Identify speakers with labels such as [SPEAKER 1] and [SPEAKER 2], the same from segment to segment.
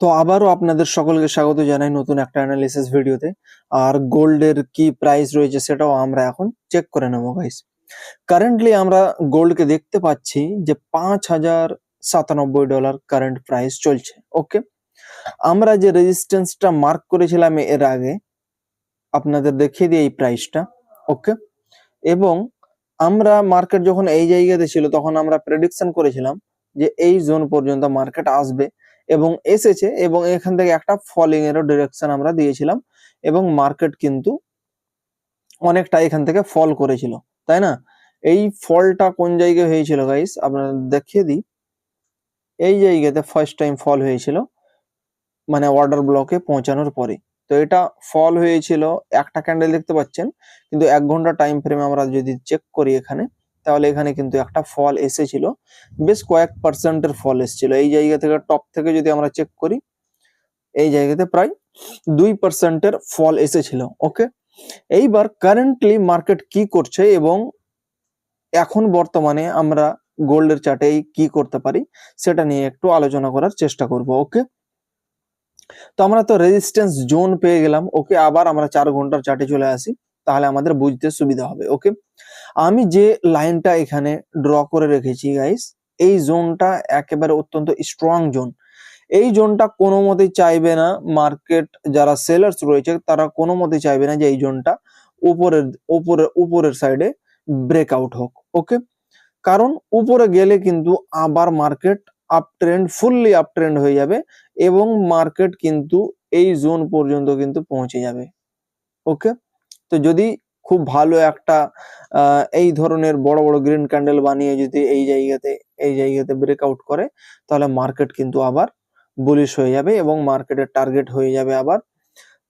[SPEAKER 1] তো আবারও আপনাদের সকলকে স্বাগত জানাই নতুন একটা অ্যানালিসিস ভিডিওতে। আর গোল্ডের কি প্রাইস রয়েছে সেটাও আমরা এখন চেক করে নেবো গাইস। কারেন্টলি আমরা গোল্ডকে দেখতে পাচ্ছি যে $5,097 কারেন্ট প্রাইস চলছে। ওকে, আমরা যে রেজিস্ট্যান্সটা মার্ক করেছিলাম এর আগে আপনাদের দেখিয়ে দিই এই প্রাইসটা। ওকে, এবং আমরা মার্কেট যখন এই জায়গাতে ছিল তখন আমরা প্রেডিকশন করেছিলাম যে এই জোন পর্যন্ত মার্কেট আসবে এবং এসেছে, এবং এখান থেকে একটা ফলিং এরও ডিরেকশন আমরা দিয়েছিলাম এবং মার্কেট কিন্তু অনেকটা এখান থেকে ফল করেছিল, তাই না? এই ফলটা কোন জায়গায় হয়েছিল গাইস আপনাদের দেখিয়ে দিই। এই জায়গাতে ফার্স্ট টাইম ফল হয়েছিল, মানে অর্ডার ব্লকে পৌঁছানোর পরে। তো এটা ফল হয়েছিল, একটা ক্যান্ডেল দেখতে পাচ্ছেন, কিন্তু 1 ঘন্টা টাইম ফ্রেমে আমরা যদি চেক করি এখানে, তাহলে এখানে কিন্তু একটা ফল এসেছিল, বেশ কয়েক পার্সেন্টের ফল এসেছিল। এই জায়গা থেকে টপ থেকে যদি আমরা চেক করি, এই জায়গাতে প্রায় 2%-এর ফল এসেছিল। ওকে, এইবার কারেন্টলি মার্কেট কি করছে এবং এখন বর্তমানে আমরা গোল্ডের চার্টে কি করতে পারি সেটা নিয়ে একটু আলোচনা করার চেষ্টা করব। ওকে, তো আমরা তো রেজিস্ট্যান্স জোন পেয়ে গেলাম। ওকে, আবার আমরা 4 ঘন্টার চার্টে চলে আসি, তাহলে আমাদের বুঝতে সুবিধা হবে। ওকে, আমি যে লাইনটা এখানে ড্র করে রেখেছি গাইস, এই জোনটা একেবারে অত্যন্ত স্ট্রং জোন। এই জোনটা কোনো মতেই চাইবে না মার্কেট, যারা সেলার্স রয়েছে তারা কোনো মতেই চাইবে না যে এই জোনটা উপরের উপরের সাইডে ব্রেকআউট হোক। ওকে, কারণ উপরে গেলে কিন্তু আবার market up trend, fully up trend হয়ে যাবে এবং মার্কেট কিন্তু এই জোন পর্যন্ত কিন্তু পৌঁছে যাবে। ওকে, তো যদি খুব ভালো একটা এই ধরনের বড় বড় গ্রিন ক্যান্ডেল বানিয়ে যদি এই জায়গাতে ব্রেকআউট করে, তাহলে মার্কেট কিন্তু আবার বুলিশ হয়ে যাবে এবং মার্কেটের টার্গেট হয়ে যাবে আবার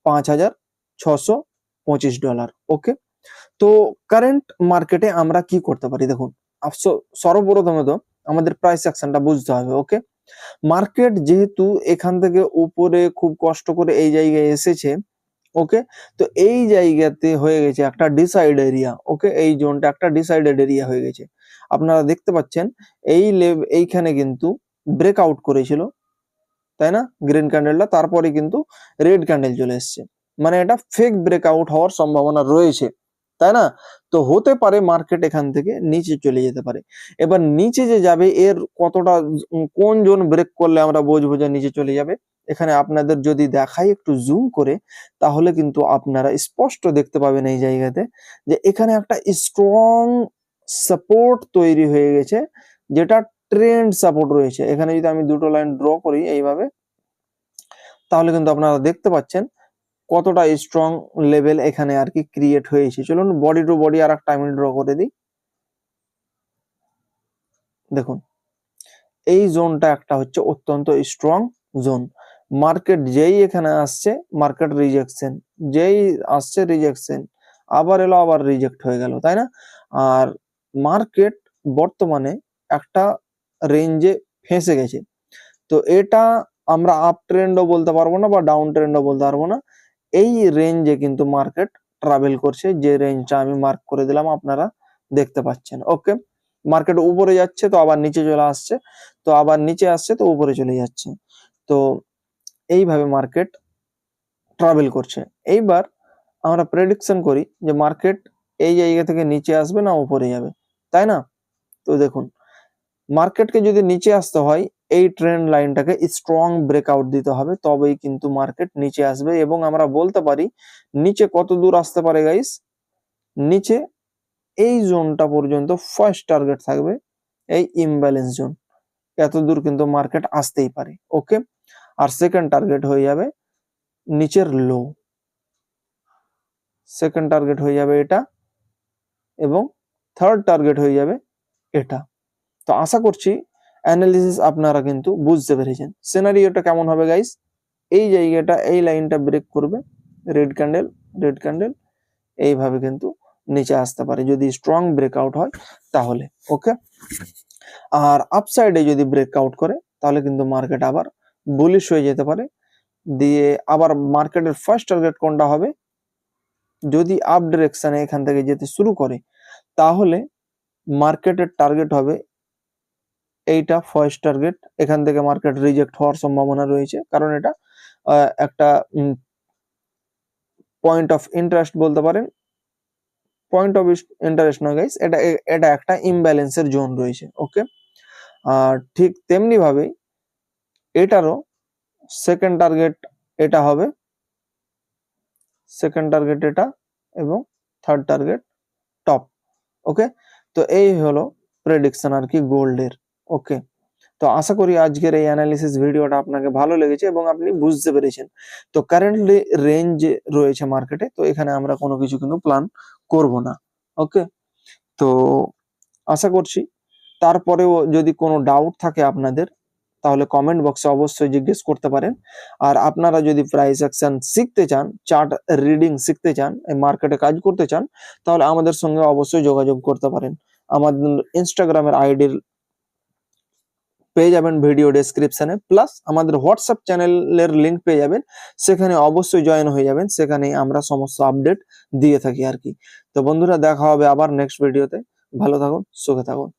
[SPEAKER 1] $5,625। ওকে, তো কারেন্ট মার্কেটে আমরা কি করতে পারি দেখুন। সর্বপ্রথমত আমাদের প্রাইস অ্যাকশনটা বুঝতে হবে। ওকে, মার্কেট যেহেতু এখান থেকে উপরে খুব কষ্ট করে এই জায়গায় এসেছে, ওকে, তো এই জায়গাতে হয়ে গেছে একটা ডিসাইড এরিয়া। ওকে, এই জোনটা একটা ডিসাইডেড এরিয়া হয়ে গেছে। আপনারা দেখতে পাচ্ছেন এইখানে কিন্তু ব্রেকআউট করেছিল, তাই না, গ্রিন ক্যান্ডেলটা, তারপরে কিন্তু রেড ক্যান্ডেল চলে এসছে, মানে এটা ফেক ব্রেকআউট হওয়ার সম্ভাবনা রয়েছে, তাই না? তো হতে পারে মার্কেট এখান থেকে নিচে চলে যেতে পারে। এবার নিচে যে যাবে এর কতটা, কোন জোন ব্রেক করলে আমরা বুঝবো যে নিচে চলে যাবে, এখানে আপনাদের যদি দেখাই একটু জুম করে, তাহলে কিন্তু আপনারা স্পষ্ট দেখতে পাবেন এই জায়গাতে যে এখানে একটা স্ট্রং সাপোর্ট তৈরি হয়ে গেছে, যেটা ট্রেন্ড সাপোর্ট রয়েছে। এখানে যদি আমি দুটো লাইন ড্র করি এইভাবে, তাহলে কিন্তু আপনারা দেখতে পাচ্ছেন কতটা স্ট্রং লেভেল এখানে আর কি ক্রিয়েট হয়েছে। চলুন বডি টু বডি আর একটা আমি ড্র করে দিই। দেখুন, এই জোনটা একটা হচ্ছে অত্যন্ত স্ট্রং জোন। মার্কেট যেই এখানে আসছে মার্কেট রিজেকশন, যেই আসছে রিজেকশন, আবার এলো আবার রিজেক্ট হয়ে গেল, তাই না? আর মার্কেট বর্তমানে একটা রেঞ্জে ফেঁসে গেছে। তো এটা আমরা আপ ট্রেন্ডও বলতে পারবো না বা ডাউন ট্রেন্ডও বলতে পারবো না। এই রেঞ্জে কিন্তু মার্কেট ট্রাভেল করছে, যে রেঞ্জটা আমি মার্ক করে দিলাম আপনারা দেখতে পাচ্ছেন। ওকে, মার্কেট উপরে যাচ্ছে তো আবার নিচে চলে আসছে, তো আবার নিচে আসছে তো উপরে চলে যাচ্ছে। তো এইভাবে মার্কেট ট্রাভেল করছে। এইবার আমরা প্রেডিকশন করি যে মার্কেট এই জায়গা থেকে নিচে আসবে না উপরে যাবে, তাই না? তো দেখুন, মার্কেটকে যদি নিচে আসতে হয় এই ট্রেন্ড লাইনটাকে স্ট্রং ব্রেকআউট দিতে হবে, তবেই কিন্তু মার্কেট নিচে আসবে। এবং আমরা বলতে পারি নিচে কত দূর আসতে পারে গাইস, নিচে এই জোনটা পর্যন্ত ফার্স্ট টার্গেট থাকবে, এই ইমব্যালেন্স জোন, এত দূর কিন্তু মার্কেট আসতেই পারে। ওকে, আর সেকেন্ড টার্গেট হয়ে যাবে নিচের লো, সেকেন্ড টার্গেট হয়ে যাবে এটা, এবং থার্ড টার্গেট হয়ে যাবে এটা। তো আশা করছি অ্যানালিসিস আপনারা কিন্তু বুঝতে পেরেছেন। সিনারিওটা কেমন হবে গাইস, এই জায়গাটা এই লাইনটা ব্রেক করবে, রেড ক্যান্ডেল, রেড ক্যান্ডেল, এইভাবে কিন্তু নিচে আসতে পারে যদি স্ট্রং ব্রেকআউট হয় তাহলে। ওকে, আর আপসাইডে যদি ব্রেকআউট করে তাহলে কিন্তু মার্কেট আবার বুলিশ হয়ে যেতে পারে। দিয়ে আবার মার্কেটের ফার্স্ট টার্গেট কোনটা হবে, যদি আপ ডিরেকশনে এখান থেকে যেতে শুরু করে, তাহলে মার্কেটের টার্গেট হবে এইটা ফার্স্ট টার্গেট, এখান থেকে মার্কেট রিজেক্ট হওয়ার সম্ভাবনা রয়েছে, কারণ এটা একটা পয়েন্ট অফ ইন্টারেস্ট বলতে পারেন, পয়েন্ট অফ ইন্টারেস্ট নয় গাইস, এটা একটা ইমব্যালেন্সের জোন রয়েছে। ওকে, আর ঠিক তেমনি ভাবে এটারও সেকেন্ড টার্গেট এটা হবে, সেকেন্ড টার্গেট এটা, এবং থার্ড টার্গেট টপ। ওকে, তো এই হলো প্রেডিকশন আর কি গোল্ডের। ওকে, তো আশা করি আজকের এই অ্যানালিসিস ভিডিওটা আপনাকে ভালো লেগেছে এবং আপনি বুঝতে পেরেছেন। তো কারেন্টলি রেঞ্জ রয়েছে মার্কেটে, তো এখানে আমরা কোনো কিছু কিন্তু প্ল্যান করব না। ওকে, তো আশা করছি তারপরেও যদি কোনো ডাউট থাকে আপনাদের, তাহলে কমেন্ট বক্সে অবশ্যই জিজ্ঞেস করতে পারেন। আর আপনারা যদি প্রাইস অ্যাকশন শিখতে চান, চার্ট রিডিং শিখতে চান, এই মার্কেটে কাজ করতে চান, তাহলে আমাদের সঙ্গে অবশ্যই যোগাযোগ করতে পারেন। আমাদের ইনস্টাগ্রামের আইডির পেয়ে যাবেন ভিডিও ডেসক্রিপশনে, প্লাস আমাদের হোয়াটসঅ্যাপ চ্যানেলের লিংক পেয়ে যাবেন, সেখানে অবশ্যই জয়েন হয়ে যাবেন, সেখানেই আমরা সমস্ত আপডেট দিয়ে থাকি আর কি। তো বন্ধুরা, দেখা হবে আবার নেক্সট ভিডিওতে। ভালো থাকুন, সুখে থাকুন।